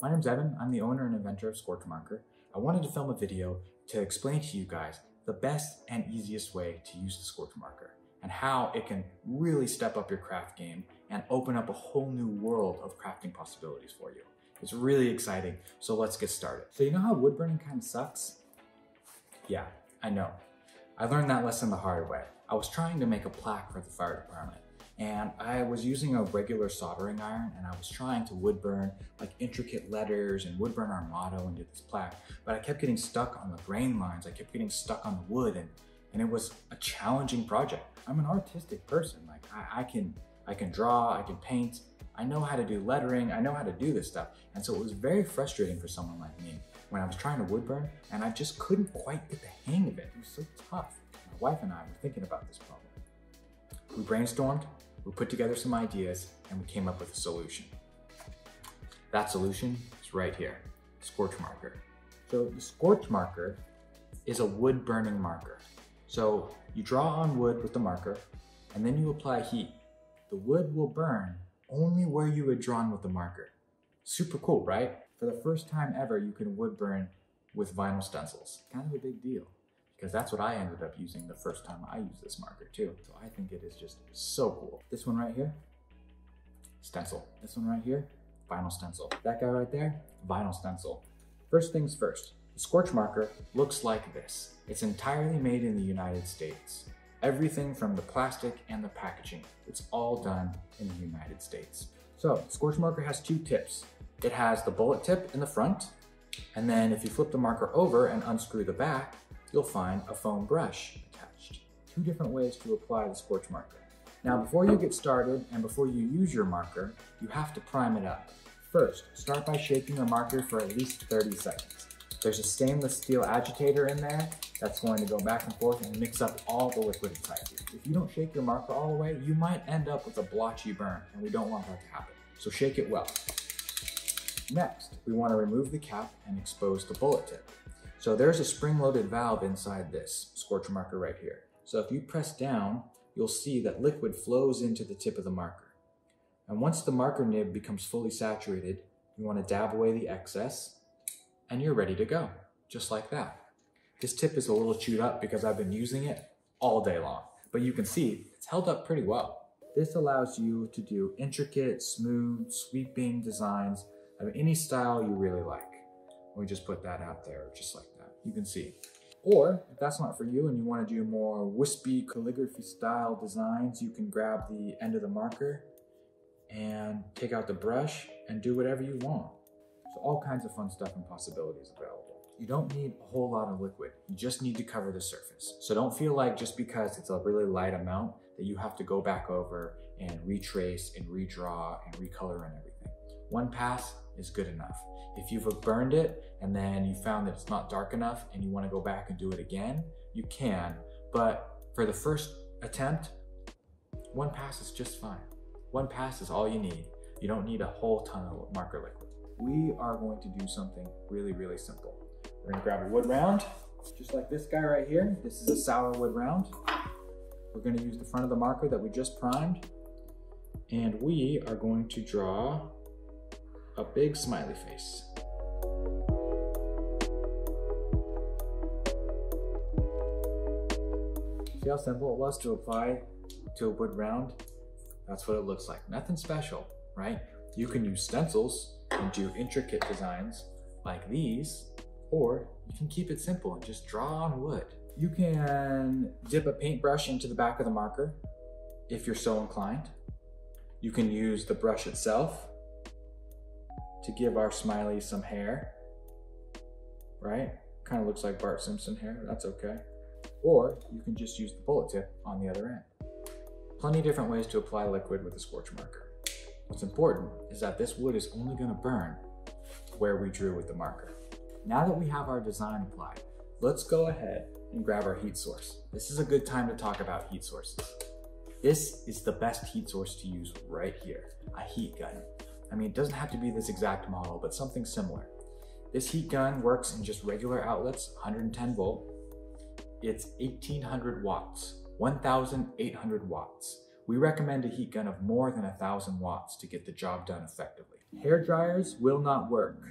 My name's Evan. I'm the owner and inventor of Scorch Marker. I wanted to film a video to explain to you guys the best and easiest way to use the Scorch Marker and how it can really step up your craft game and open up a whole new world of crafting possibilities for you. It's really exciting, so let's get started. So you know how wood burning kind of sucks? Yeah, I know. I learned that lesson the hard way. I was trying to make a plaque for the fire department, and I was using a regular soldering iron, and I was trying to wood burn like intricate letters and wood burn our motto into this plaque, but I kept getting stuck on the grain lines. I kept getting stuck on the wood, and it was a challenging project. I'm an artistic person. Like I can draw, I can paint, I know how to do lettering, I know how to do this stuff. And so it was very frustrating for someone like me when I was trying to wood burn, and I just couldn't quite get the hang of it. It was so tough. My wife and I were thinking about this problem. We brainstormed, we put together some ideas, and we came up with a solution. That solution is right here, Scorch Marker. So the Scorch Marker is a wood burning marker. So you draw on wood with the marker, and then you apply heat. The wood will burn only where you had drawn with the marker. Super cool, right? For the first time ever, you can wood burn with vinyl stencils. Kind of a big deal, because that's what I ended up using the first time I used this marker too. So I think it is just so cool. This one right here, stencil. This one right here, vinyl stencil. That guy right there, vinyl stencil. First things first, the Scorch Marker looks like this. It's entirely made in the United States. Everything from the plastic and the packaging, it's all done in the United States. So Scorch Marker has two tips. It has the bullet tip in the front, and then if you flip the marker over and unscrew the back, you'll find a foam brush attached. Two different ways to apply the Scorch Marker. Now before you get started and before you use your marker, you have to prime it up. First, start by shaking the marker for at least 30 seconds. There's a stainless steel agitator in there that's going to go back and forth and mix up all the liquid inside you. If you don't shake your marker all the way, you might end up with a blotchy burn, and we don't want that to happen. So shake it well. Next, we want to remove the cap and expose the bullet tip. So there's a spring-loaded valve inside this Scorch Marker right here. So if you press down, you'll see that liquid flows into the tip of the marker. And once the marker nib becomes fully saturated, you want to dab away the excess, and you're ready to go, just like that. This tip is a little chewed up because I've been using it all day long, but you can see it's held up pretty well. This allows you to do intricate, smooth, sweeping designs of any style you really like. We just put that out there just like that, you can see. Or if that's not for you and you want to do more wispy calligraphy style designs, you can grab the end of the marker and take out the brush and do whatever you want. So all kinds of fun stuff and possibilities available. You don't need a whole lot of liquid. You just need to cover the surface. So don't feel like just because it's a really light amount that you have to go back over and retrace and redraw and recolor and everything. One pass is good enough. If you've burned it and then you found that it's not dark enough and you want to go back and do it again, you can. But for the first attempt, one pass is just fine. One pass is all you need. You don't need a whole ton of marker liquid. We are going to do something really, really simple. We're gonna grab a wood round, just like this guy right here. This is a sour wood round. We're gonna use the front of the marker that we just primed, and we are going to draw a big smiley face. See how simple it was to apply to a wood round? That's what it looks like. Nothing special, right? You can use stencils and do intricate designs like these, or you can keep it simple and just draw on wood. You can dip a paintbrush into the back of the marker if you're so inclined. You can use the brush itself to give our smiley some hair, right? Kind of looks like Bart Simpson hair, that's okay. Or you can just use the bullet tip on the other end. Plenty of different ways to apply liquid with a Scorch Marker. What's important is that this wood is only gonna burn where we drew with the marker. Now that we have our design applied, let's go ahead and grab our heat source. This is a good time to talk about heat sources. This is the best heat source to use right here, a heat gun. I mean, it doesn't have to be this exact model, but something similar. This heat gun works in just regular outlets, 110 volt. It's 1800 watts, 1800 watts. We recommend a heat gun of more than 1000 watts to get the job done effectively. Hair dryers will not work.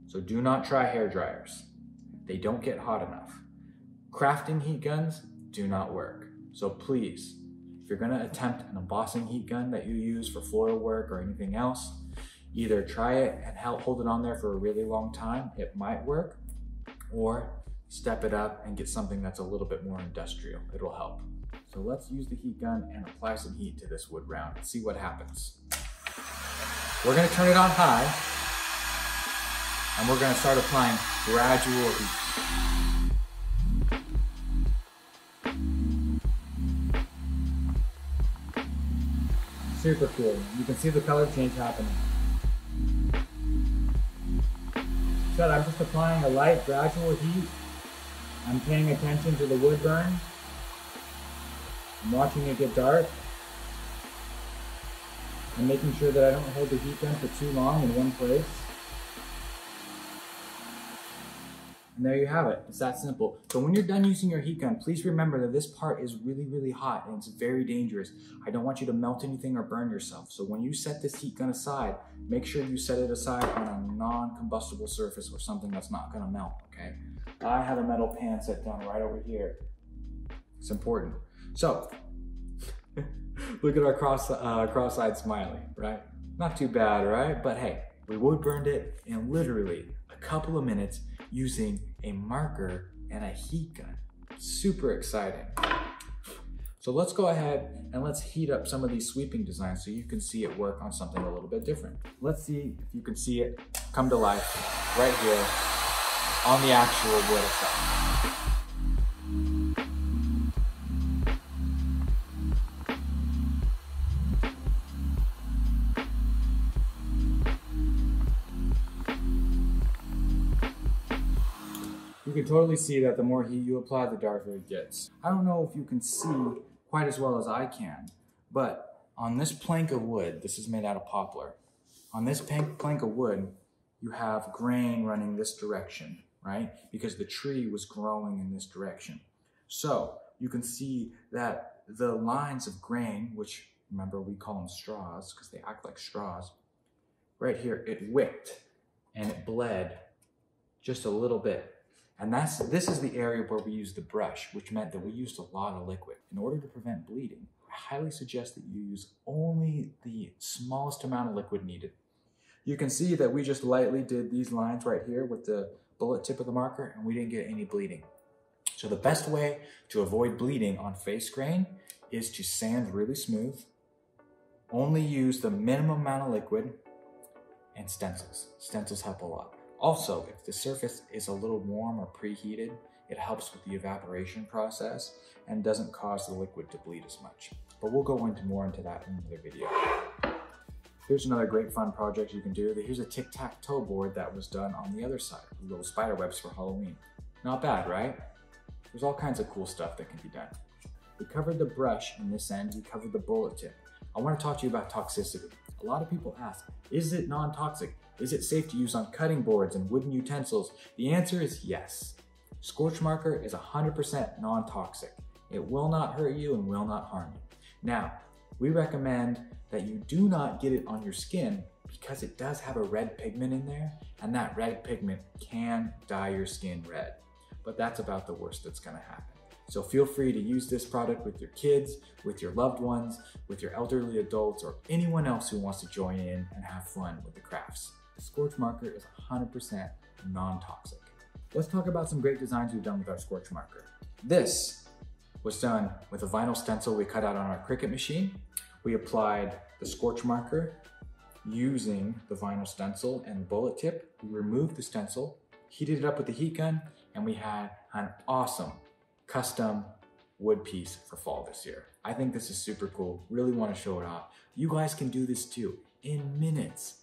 So do not try hair dryers. They don't get hot enough. Crafting heat guns do not work. So please, if you're gonna attempt an embossing heat gun that you use for floral work or anything else, either try it and hold it on there for a really long time, it might work, or step it up and get something that's a little bit more industrial. It'll help. So let's use the heat gun and apply some heat to this wood round and see what happens. We're gonna turn it on high, and we're gonna start applying gradual heat. Super cool. You can see the color change happening. So I'm just applying a light, gradual heat. I'm paying attention to the wood burn. I'm watching it get dark. I'm making sure that I don't hold the heat gun for too long in one place. And there you have it. It's that simple. So when you're done using your heat gun, please remember that this part is really, really hot and it's very dangerous. I don't want you to melt anything or burn yourself. So when you set this heat gun aside, make sure you set it aside on a non-combustible surface or something that's not gonna melt, okay? I have a metal pan set down right over here. It's important. So, look at our cross-eyed smiley, right? Not too bad, right? But hey, we wood burned it in literally a couple of minutes using a marker and a heat gun. Super exciting. So let's go ahead and let's heat up some of these sweeping designs so you can see it work on something a little bit different. Let's see if you can see it come to life right here on the actual wood itself. You can totally see that the more heat you apply, the darker it gets. I don't know if you can see quite as well as I can, but on this plank of wood, this is made out of poplar. On this plank of wood, you have grain running this direction, right? Because the tree was growing in this direction. So you can see that the lines of grain, which remember we call them straws because they act like straws, right here, it wicked and it bled just a little bit. And this is the area where we use the brush, which meant that we used a lot of liquid. In order to prevent bleeding, I highly suggest that you use only the smallest amount of liquid needed. You can see that we just lightly did these lines right here with the bullet tip of the marker, and we didn't get any bleeding. So the best way to avoid bleeding on face grain is to sand really smooth, only use the minimum amount of liquid, and stencils. Stencils help a lot. Also, if the surface is a little warm or preheated, it helps with the evaporation process and doesn't cause the liquid to bleed as much. But we'll go more into that in another video. Here's another great fun project you can do. Here's a tic-tac-toe board that was done on the other side, with little spider webs for Halloween. Not bad, right? There's all kinds of cool stuff that can be done. We covered the brush in this end, we covered the bullet tip. I want to talk to you about toxicity. A lot of people ask, is it non-toxic? Is it safe to use on cutting boards and wooden utensils? The answer is yes. Scorch marker is 100% non-toxic. It will not hurt you and will not harm you. Now, we recommend that you do not get it on your skin because it does have a red pigment in there, and that red pigment can dye your skin red. But that's about the worst that's gonna happen. So feel free to use this product with your kids, with your loved ones, with your elderly adults, or anyone else who wants to join in and have fun with the crafts. The Scorch marker is 100% non-toxic. Let's talk about some great designs we've done with our Scorch marker. This was done with a vinyl stencil we cut out on our Cricut machine. We applied the Scorch marker using the vinyl stencil and bullet tip. We removed the stencil, heated it up with the heat gun, and we had an awesome custom wood piece for fall this year. I think this is super cool. Really want to show it off. You guys can do this too in minutes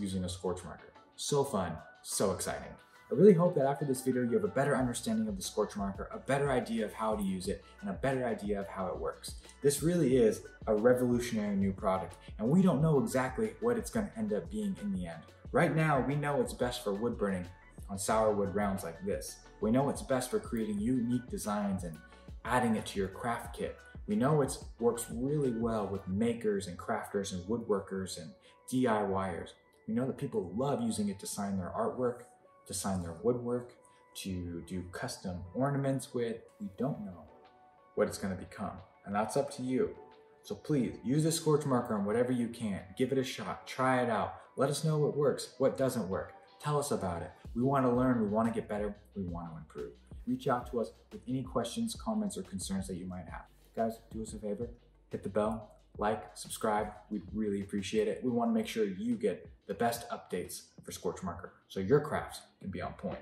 using a Scorch marker. So fun, so exciting. I really hope that after this video you have a better understanding of the Scorch marker, a better idea of how to use it, and a better idea of how it works. This really is a revolutionary new product, and we don't know exactly what it's going to end up being in the end. Right now, we know it's best for wood burning on sour wood rounds like this. We know it's best for creating unique designs and adding it to your craft kit. We know it works really well with makers and crafters and woodworkers and DIYers. We know that people love using it to sign their artwork, to sign their woodwork, to do custom ornaments with. We don't know what it's going to become, and that's up to you. So please use the Scorch Marker on whatever you can. Give it a shot, try it out. Let us know what works, what doesn't work. Tell us about it. We want to learn, we want to get better, we want to improve. Reach out to us with any questions, comments, or concerns that you might have. Guys, do us a favor, hit the bell, like, subscribe. We'd really appreciate it. We want to make sure you get the best updates for Scorch Marker so your crafts can be on point.